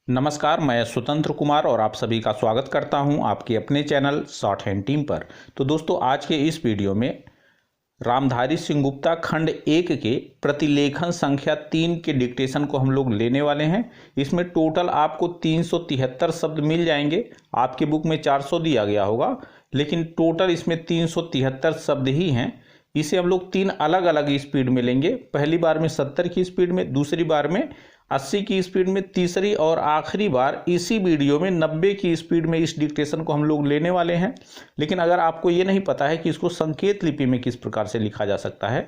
नमस्कार, मैं स्वतंत्र कुमार और आप सभी का स्वागत करता हूं आपके अपने चैनल शॉर्ट हैंड टीम पर। तो दोस्तों, आज के इस वीडियो में रामधारी सिंह गुप्ता खंड 1 के प्रतिलेखन संख्या 3 के डिक्टेशन को हम लोग लेने वाले हैं। इसमें टोटल आपको 373 शब्द मिल जाएंगे। आपके बुक में 400 दिया गया होगा, लेकिन टोटल इसमें 373 शब्द ही हैं। इसे हम लोग 3 अलग अलग स्पीड में लेंगे। पहली बार में 70 की स्पीड में, दूसरी बार में 80 की स्पीड में, तीसरी और आखिरी बार इसी वीडियो में 90 की स्पीड में इस डिक्टेशन को हम लोग लेने वाले हैं। लेकिन अगर आपको ये नहीं पता है कि इसको संकेत लिपि में किस प्रकार से लिखा जा सकता है,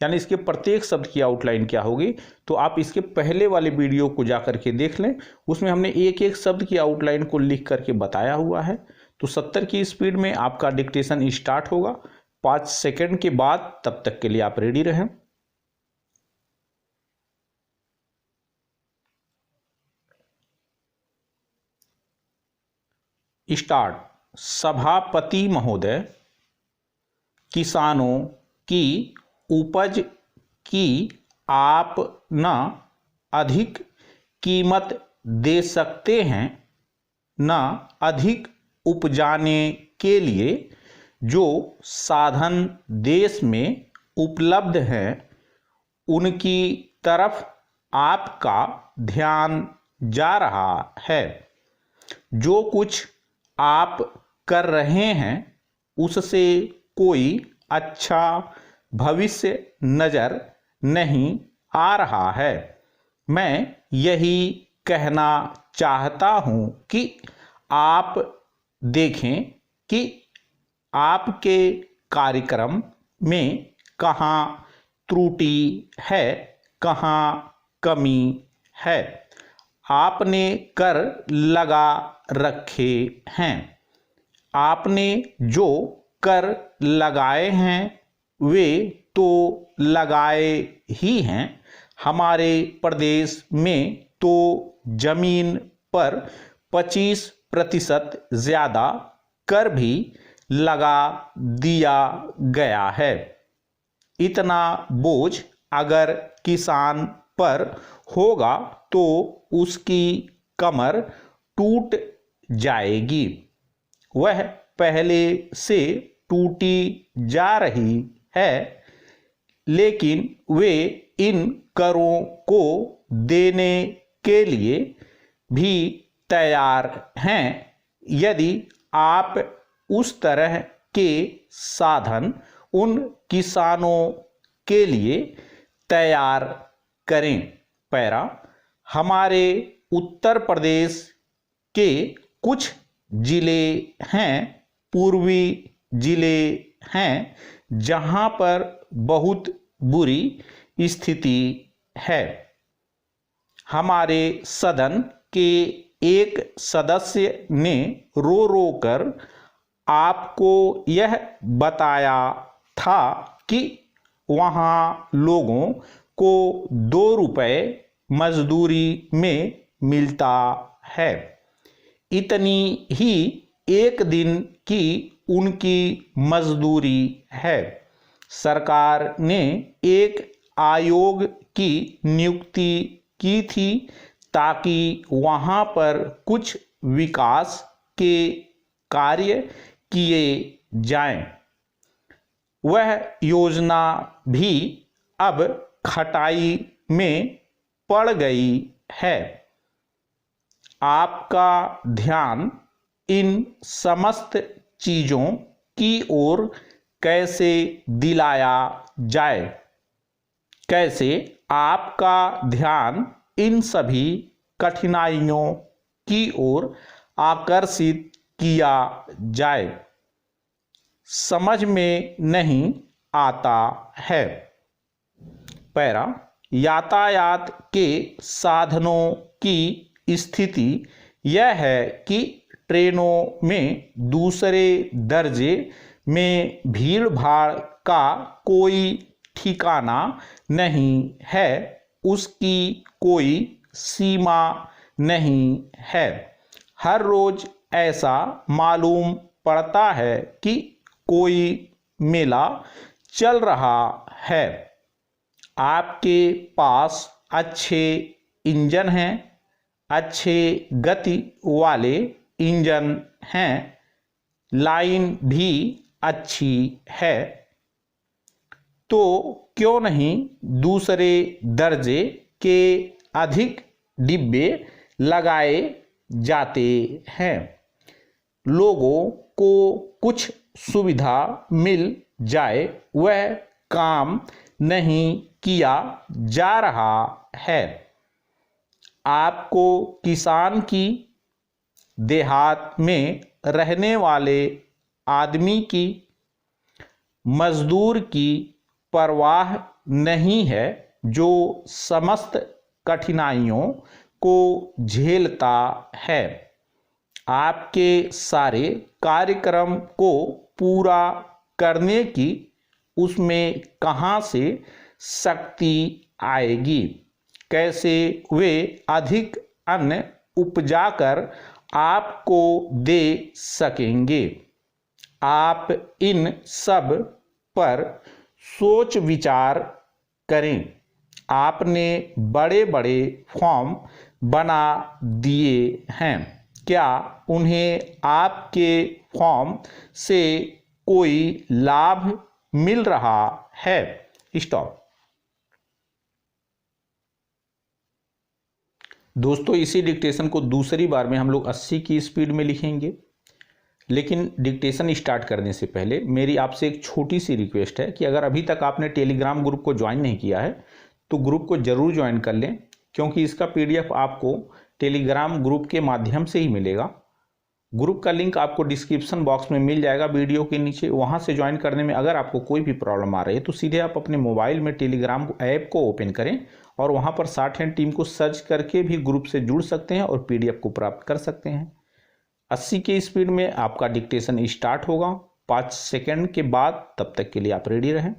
यानी इसके प्रत्येक शब्द की आउटलाइन क्या होगी, तो आप इसके पहले वाले वीडियो को जा करके देख लें। उसमें हमने एक एक शब्द की आउटलाइन को लिख करके बताया हुआ है। तो 70 की स्पीड में आपका डिक्टेशन स्टार्ट होगा 5 सेकेंड के बाद। तब तक के लिए आप रेडी रहें। स्टार्ट। सभापति महोदय, किसानों की उपज की आप न अधिक कीमत दे सकते हैं, न अधिक उपजाने के लिए जो साधन देश में उपलब्ध हैं उनकी तरफ आपका ध्यान जा रहा है। जो कुछ आप कर रहे हैं उससे कोई अच्छा भविष्य नजर नहीं आ रहा है। मैं यही कहना चाहता हूं कि आप देखें कि आपके कार्यक्रम में कहाँ त्रुटि है, कहाँ कमी है। आपने कर लगा रखे हैं। आपने जो कर लगाए हैं वे तो लगाए ही हैं। हमारे प्रदेश में तो जमीन पर 25% ज़्यादा कर भी लगा दिया गया है। इतना बोझ अगर किसान पर होगा तो उसकी कमर टूट जाएगी। वह पहले से टूटी जा रही है, लेकिन वे इन करों को देने के लिए भी तैयार हैं। यदि आप उस तरह के साधन उन किसानों के लिए तैयार करें। पैरा। हमारे उत्तर प्रदेश के कुछ जिले हैं, पूर्वी जिले हैं, जहां पर बहुत बुरी स्थिति है। हमारे सदन के एक सदस्य ने रो रो कर आपको यह बताया था कि वहाँ लोगों को 2 रुपये मजदूरी में मिलता है। इतनी ही एक दिन की उनकी मजदूरी है। सरकार ने एक आयोग की नियुक्ति की थी ताकि वहाँ पर कुछ विकास के कार्य किए जाएं। वह योजना भी अब खटाई में पड़ गई है। आपका ध्यान इन समस्त चीज़ों की ओर कैसे दिलाया जाए, कैसे आपका ध्यान इन सभी कठिनाइयों की ओर आकर्षित किया जाए, समझ में नहीं आता है। पैरा। यातायात के साधनों की स्थिति यह है कि ट्रेनों में दूसरे दर्जे में भीड़ भाड़ का कोई ठिकाना नहीं है, उसकी कोई सीमा नहीं है। हर रोज ऐसा मालूम पड़ता है कि कोई मेला चल रहा है। आपके पास अच्छे इंजन हैं, अच्छे गति वाले इंजन हैं, लाइन भी अच्छी है, तो क्यों नहीं दूसरे दर्जे के अधिक डिब्बे लगाए जाते हैं। लोगों को कुछ सुविधा मिल जाए, वह काम नहीं किया जा रहा है। आपको किसान की, देहात में रहने वाले आदमी की, मजदूर की परवाह नहीं है, जो समस्त कठिनाइयों को झेलता है। आपके सारे कार्यक्रम को पूरा करने की उसमें कहाँ से शक्ति आएगी? कैसे वे अधिक अन्न उपजाकर आपको दे सकेंगे? आप इन सब पर सोच विचार करें। आपने बड़े बड़े फॉर्म बना दिए हैं, क्या उन्हें आपके फॉर्म से कोई लाभ मिल रहा है? स्टॉप। दोस्तों, इसी डिक्टेशन को दूसरी बार में हम लोग 80 की स्पीड में लिखेंगे, लेकिन डिक्टेशन स्टार्ट करने से पहले मेरी आपसे एक छोटी सी रिक्वेस्ट है कि अगर अभी तक आपने टेलीग्राम ग्रुप को ज्वाइन नहीं किया है तो ग्रुप को जरूर ज्वाइन कर लें, क्योंकि इसका पीडीएफ आपको टेलीग्राम ग्रुप के माध्यम से ही मिलेगा। ग्रुप का लिंक आपको डिस्क्रिप्शन बॉक्स में मिल जाएगा वीडियो के नीचे। वहां से ज्वाइन करने में अगर आपको कोई भी प्रॉब्लम आ रही है तो सीधे आप अपने मोबाइल में टेलीग्राम ऐप को ओपन करें और वहां पर शॉर्ट हैंड टीम को सर्च करके भी ग्रुप से जुड़ सकते हैं और पीडीएफ को प्राप्त कर सकते हैं। 80 की स्पीड में आपका डिक्टेशन स्टार्ट होगा 5 सेकंड के बाद। तब तक के लिए आप रेडी रहें।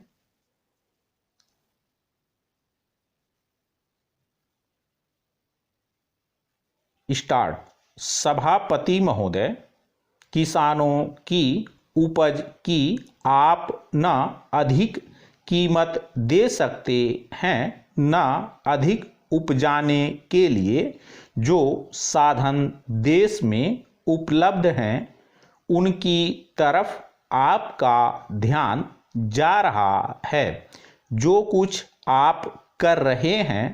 स्टार्ट। सभापति महोदय, किसानों की उपज की आप न अधिक कीमत दे सकते हैं, न अधिक उपजाने के लिए जो साधन देश में उपलब्ध हैं उनकी तरफ आपका ध्यान जा रहा है। जो कुछ आप कर रहे हैं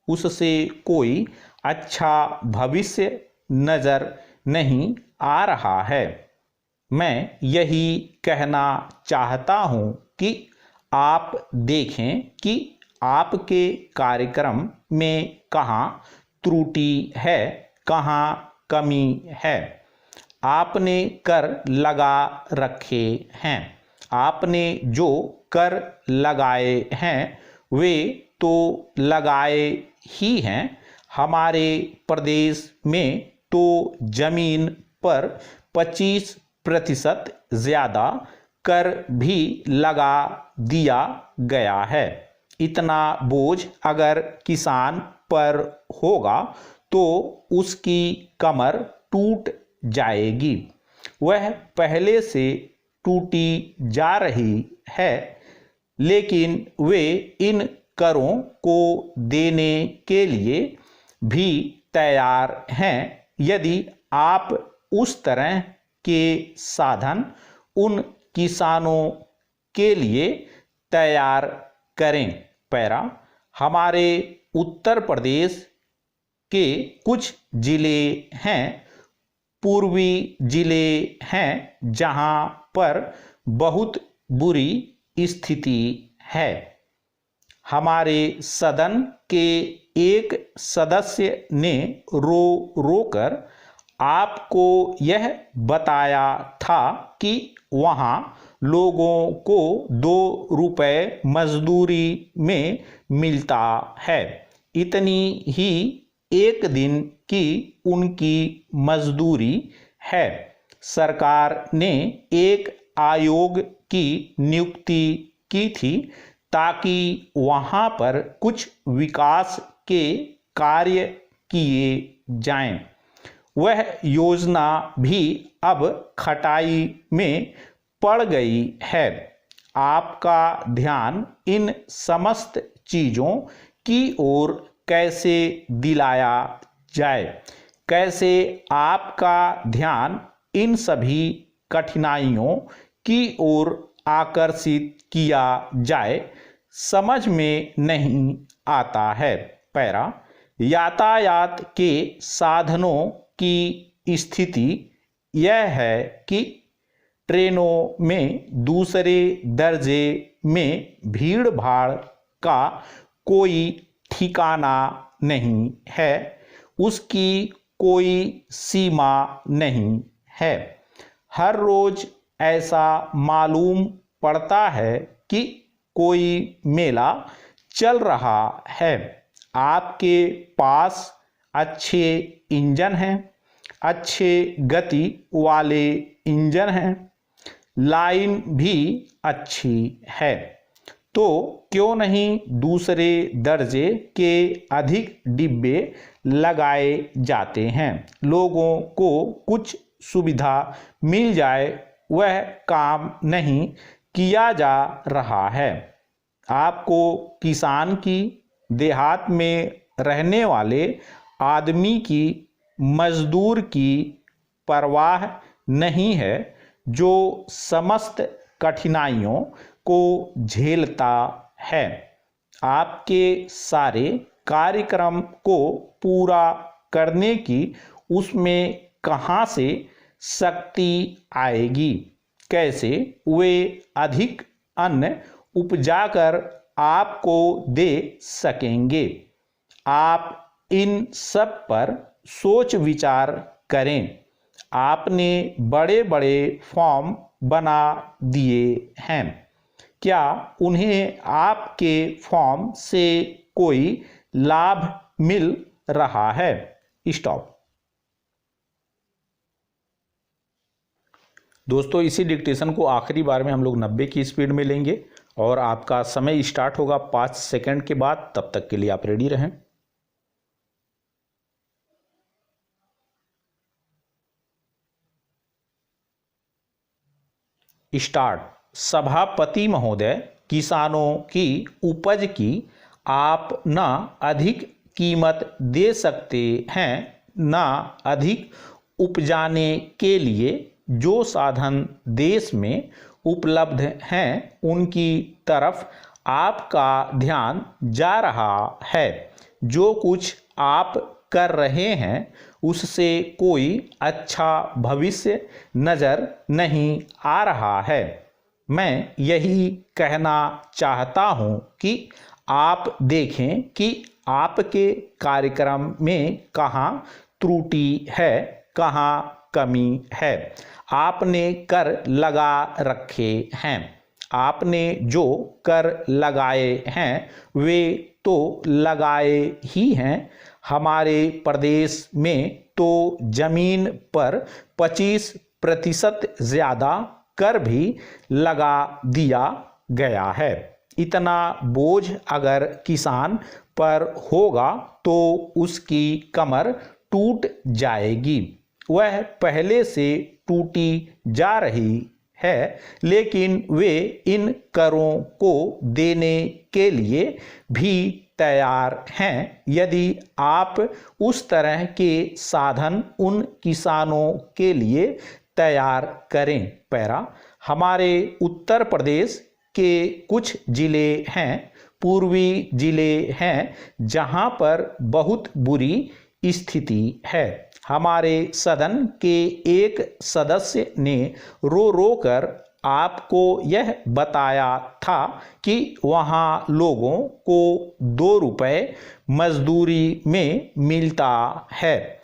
उससे कोई अच्छा भविष्य नजर नहीं आ रहा है। मैं यही कहना चाहता हूं कि आप देखें कि आपके कार्यक्रम में कहाँ त्रुटि है, कहाँ कमी है। आपने कर लगा रखे हैं। आपने जो कर लगाए हैं वे तो लगाए ही हैं। हमारे प्रदेश में तो जमीन पर 25% ज़्यादा कर भी लगा दिया गया है। इतना बोझ अगर किसान पर होगा तो उसकी कमर टूट जाएगी। वह पहले से टूटी जा रही है, लेकिन वे इन करों को देने के लिए भी तैयार हैं यदि आप उस तरह के साधन उन किसानों के लिए तैयार करें। पैरा। हमारे उत्तर प्रदेश के कुछ जिले हैं, पूर्वी जिले हैं, जहां पर बहुत बुरी स्थिति है। हमारे सदन के एक सदस्य ने रो रोकर आपको यह बताया था कि वहाँ लोगों को 2 रुपए मजदूरी में मिलता है। इतनी ही एक दिन की उनकी मजदूरी है। सरकार ने एक आयोग की नियुक्ति की थी ताकि वहाँ पर कुछ विकास के कार्य किए जाएं। वह योजना भी अब खटाई में पड़ गई है। आपका ध्यान इन समस्त चीज़ों की ओर कैसे दिलाया जाए। कैसे आपका ध्यान इन सभी कठिनाइयों की ओर आकर्षित किया जाए, समझ में नहीं आता है। पैरा, यातायात के साधनों की स्थिति यह है कि ट्रेनों में दूसरे दर्जे में भीड़ भाड़ का कोई ठिकाना नहीं है, उसकी कोई सीमा नहीं है। हर रोज ऐसा मालूम पड़ता है कि कोई मेला चल रहा है। आपके पास अच्छे इंजन हैं, अच्छे गति वाले इंजन हैं, लाइन भी अच्छी है, तो क्यों नहीं दूसरे दर्जे के अधिक डिब्बे लगाए जाते हैं। लोगों को कुछ सुविधा मिल जाए, वह काम नहीं किया जा रहा है। आपको किसान की, देहात में रहने वाले आदमी की, मजदूर की परवाह नहीं है, जो समस्त कठिनाइयों को झेलता है। आपके सारे कार्यक्रम को पूरा करने की उसमें कहाँ से शक्ति आएगी। कैसे वे अधिक अन्न उपजाकर आपको दे सकेंगे। आप इन सब पर सोच विचार करें। आपने बड़े बड़े फॉर्म बना दिए हैं, क्या उन्हें आपके फॉर्म से कोई लाभ मिल रहा है। स्टॉप। दोस्तों, इसी डिक्टेशन को आखिरी बार में हम लोग 90 की स्पीड में लेंगे और आपका समय स्टार्ट होगा 5 सेकंड के बाद। तब तक के लिए आप रेडी रहें। स्टार्ट। सभापति महोदय, किसानों की उपज की आप न अधिक कीमत दे सकते हैं, न अधिक उपजाने के लिए जो साधन देश में उपलब्ध हैं उनकी तरफ आपका ध्यान जा रहा है। जो कुछ आप कर रहे हैं उससे कोई अच्छा भविष्य नज़र नहीं आ रहा है। मैं यही कहना चाहता हूँ कि आप देखें कि आपके कार्यक्रम में कहाँ त्रुटि है, कहाँ कमी है। आपने कर लगा रखे हैं। आपने जो कर लगाए हैं वे तो लगाए ही हैं। हमारे प्रदेश में तो जमीन पर 25% ज़्यादा कर भी लगा दिया गया है। इतना बोझ अगर किसान पर होगा तो उसकी कमर टूट जाएगी। वह पहले से टूटी जा रही है, लेकिन वे इन करों को देने के लिए भी तैयार हैं। यदि आप उस तरह के साधन उन किसानों के लिए तैयार करें। पैरा, हमारे उत्तर प्रदेश के कुछ ज़िले हैं, पूर्वी ज़िले हैं, जहां पर बहुत बुरी स्थिति है। हमारे सदन के एक सदस्य ने रो रो कर आपको यह बताया था कि वहाँ लोगों को 2 रुपये मजदूरी में मिलता है।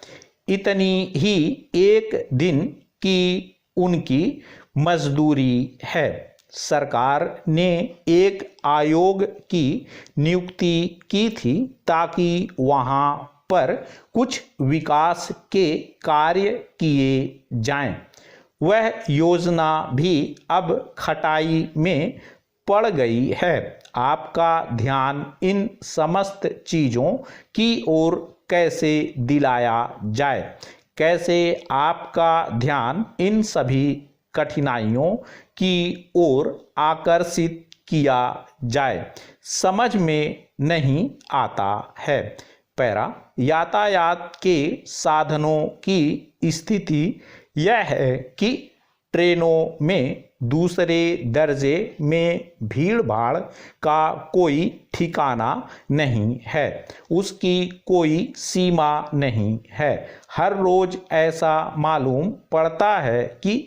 इतनी ही एक दिन की उनकी मजदूरी है। सरकार ने एक आयोग की नियुक्ति की थी ताकि वहाँ पर कुछ विकास के कार्य किए जाएं। वह योजना भी अब खटाई में पड़ गई है। आपका ध्यान इन समस्त चीज़ों की ओर कैसे दिलाया जाए, कैसे आपका ध्यान इन सभी कठिनाइयों की ओर आकर्षित किया जाए, समझ में नहीं आता है। पैरा यातायात के साधनों की स्थिति यह है कि ट्रेनों में दूसरे दर्जे में भीड़ भाड़ का कोई ठिकाना नहीं है, उसकी कोई सीमा नहीं है। हर रोज ऐसा मालूम पड़ता है कि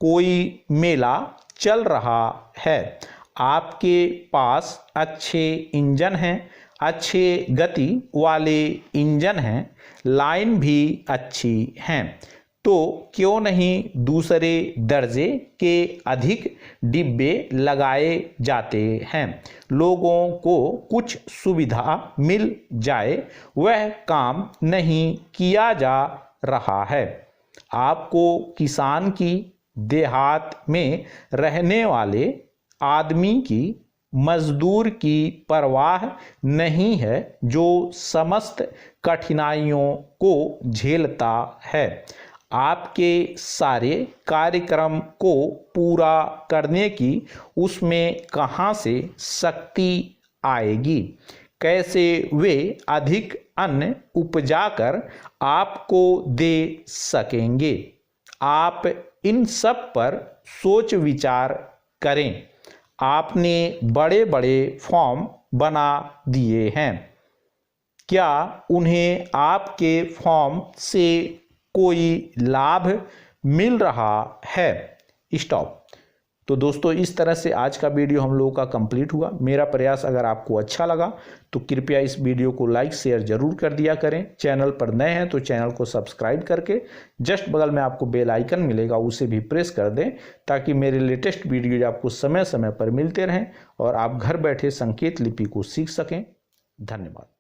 कोई मेला चल रहा है। आपके पास अच्छे इंजन हैं, अच्छे गति वाले इंजन हैं, लाइन भी अच्छी हैं, तो क्यों नहीं दूसरे दर्जे के अधिक डिब्बे लगाए जाते हैं। लोगों को कुछ सुविधा मिल जाए, वह काम नहीं किया जा रहा है। आपको किसान की, देहात में रहने वाले आदमी की, मजदूर की परवाह नहीं है, जो समस्त कठिनाइयों को झेलता है। आपके सारे कार्यक्रम को पूरा करने की उसमें कहाँ से शक्ति आएगी? कैसे वे अधिक अन्न उपजाकर आपको दे सकेंगे? आप इन सब पर सोच विचार करें। आपने बड़े बड़े फॉर्म बना दिए हैं, क्या उन्हें आपके फॉर्म से कोई लाभ मिल रहा है? स्टॉप। तो दोस्तों, इस तरह से आज का वीडियो हम लोगों का कंप्लीट हुआ। मेरा प्रयास अगर आपको अच्छा लगा तो कृपया इस वीडियो को लाइक शेयर जरूर कर दिया करें। चैनल पर नए हैं तो चैनल को सब्सक्राइब करके जस्ट बगल में आपको बेल आइकन मिलेगा, उसे भी प्रेस कर दें, ताकि मेरे लेटेस्ट वीडियो आपको समय समय पर मिलते रहें और आप घर बैठे संकेत लिपि को सीख सकें। धन्यवाद।